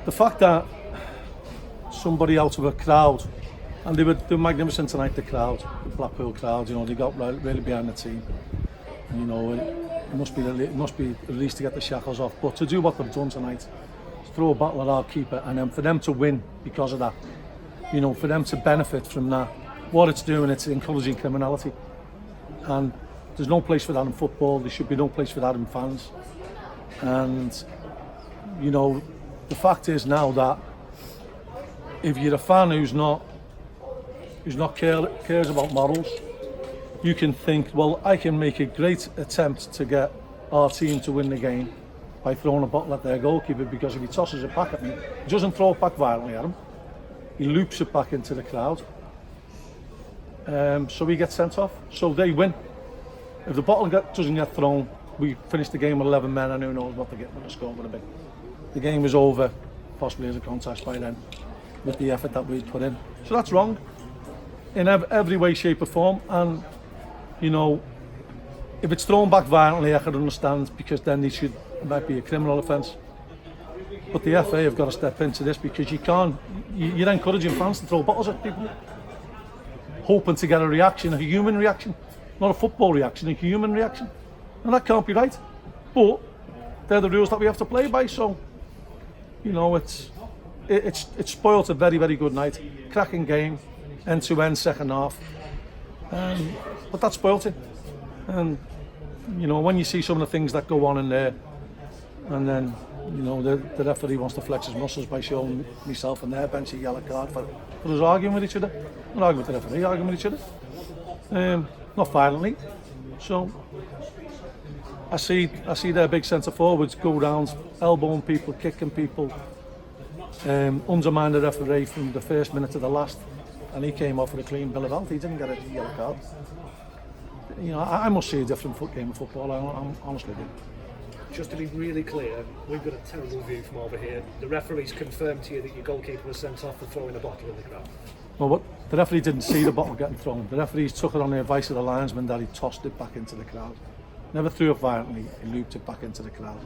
the fact that somebody out of a crowd, and they were magnificent tonight, the crowd, the Blackpool crowd, they got really behind the team. It must be a release to get the shackles off. But to do what they've done tonight, to throw a bottle at our keeper, and then for them to win because of that, for them to benefit from that, what it's doing, it's encouraging criminality. And there's no place for that in football. There should be no place for that in fans. And the fact is now that if you're a fan who's not cares about morals, you can think, well, I can make a great attempt to get our team to win the game by throwing a bottle at their goalkeeper, because if he tosses it back at me, he doesn't throw it back violently at him, he loops it back into the crowd. So he gets sent off, so they win. If the bottle doesn't get thrown, we finish the game with 11 men, and who knows what the score would have been. The game was over, possibly as a contest by then, with the effort that we'd put in. So that's wrong in every way, shape or form. And if it's thrown back violently, I could understand, because then it might be a criminal offence. But the FA have got to step into this, because you're encouraging fans to throw bottles at people, hoping to get a reaction, a human reaction, not a football reaction, a human reaction. And that can't be right. But they're the rules that we have to play by. So, it's spoilt a very, very good night. Cracking game, end-to-end second half. But that spoilt it. And, when you see some of the things that go on in there, and then, the referee wants to flex his muscles by showing myself and their bench a yellow card for us arguing with each other. Not arguing with the referee, arguing with each other. Not violently. So, I see their big centre forwards go round, elbowing people, kicking people, undermine the referee from the first minute to the last, and he came off with a clean bill of health. He didn't get a yellow card. I must see a different game of football. I honestly do. Just to be really clear, we've got a terrible view from over here. The referee's confirmed to you that your goalkeeper was sent off for throwing a bottle in the crowd. Well, the referee didn't see the bottle getting thrown. The referee took it on the advice of the linesman that he tossed it back into the crowd. Never threw it violently, he looped it back into the crowd.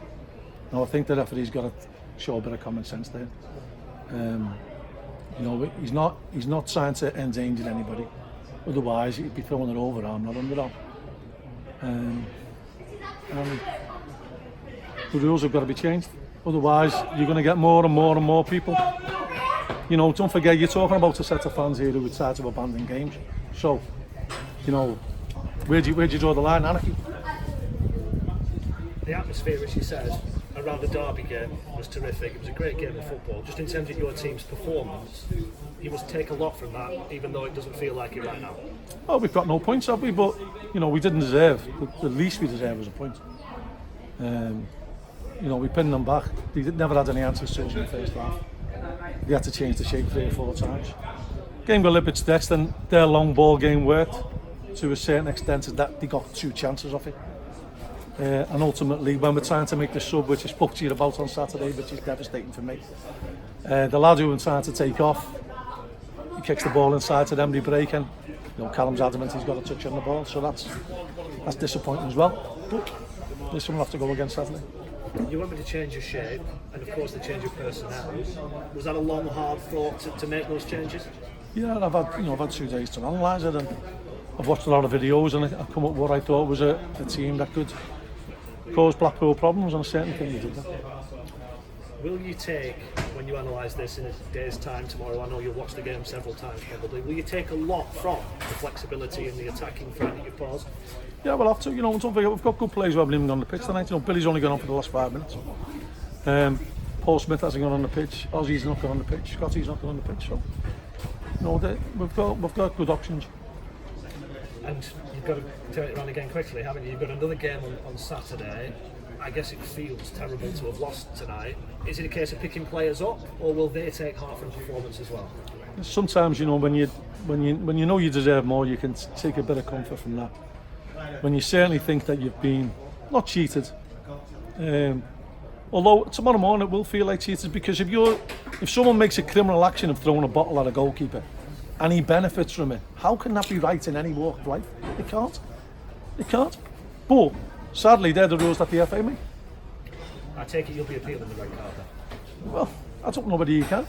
Now I think the referee's got to show a bit of common sense there. He's not trying to endanger anybody. Otherwise, he'd be throwing it overarm, not underarm. And the rules have got to be changed. Otherwise, you're going to get more and more and more people. Don't forget, you're talking about a set of fans here who would start to abandon games. So, where do you draw the line? Anarchy. The atmosphere, as you said, around the derby game was terrific. It was a great game of football. Just in terms of your team's performance, you must take a lot from that, even though it doesn't feel like it right now. Oh, we've got no points, have we? But, we didn't deserve. The least we deserve was a point. We pinned them back. They never had any answers to us in the first half. They had to change the shape 3 or 4 times. Game got a little bit stretched, and their long ball game worked to a certain extent, is that they got 2 chances off it. And ultimately, when we're trying to make the sub, which I spoke to you about on Saturday, which is devastating for me, the lad who was trying to take off, he kicks the ball inside to them, they break, and Callum's adamant he's got a touch on the ball, so that's disappointing as well. But this one will have to go again Saturday. You want me to change your shape, and of course the change of personnel. Was that a long, hard thought to make those changes? Yeah, I've had 2 days to analyse it, and I've watched a lot of videos, and I've come up with what I thought was a team that could cause Blackpool problems, and I certainly think they did that. Will you take, when you analyse this in a day's time tomorrow, I know you'll watch the game several times probably, will you take a lot from the flexibility in the attacking threat that you posed? Yeah, we'll have to. Don't forget, we've got good players who haven't even gone on the pitch tonight. Billy's only gone on for the last 5 minutes. Paul Smith hasn't gone on the pitch. Ozzy's not gone on the pitch. Scotty's not gone on the pitch. So, we've got good options. And you've got to turn it around again quickly, haven't you? You've got another game on Saturday. I guess it feels terrible to have lost tonight. Is it a case of picking players up, or will they take heart from performance as well? Sometimes, when you know you deserve more, you can take a bit of comfort from that. When you certainly think that you've been not cheated, although tomorrow morning it will feel like cheated, because if someone makes a criminal action of throwing a bottle at a goalkeeper and he benefits from it, how can that be right in any walk of life? It can't. But sadly, they're the rules that the FA make. I take it you'll be appealing the red card then? Well, I don't know whether you can,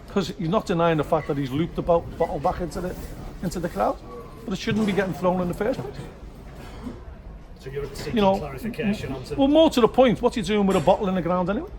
because he's not denying the fact that he's looped the bottle back into the crowd, but it shouldn't be getting thrown in the first place. So you're seeking clarification on to... Well, more to the point, what's he doing with a bottle in the ground anyway?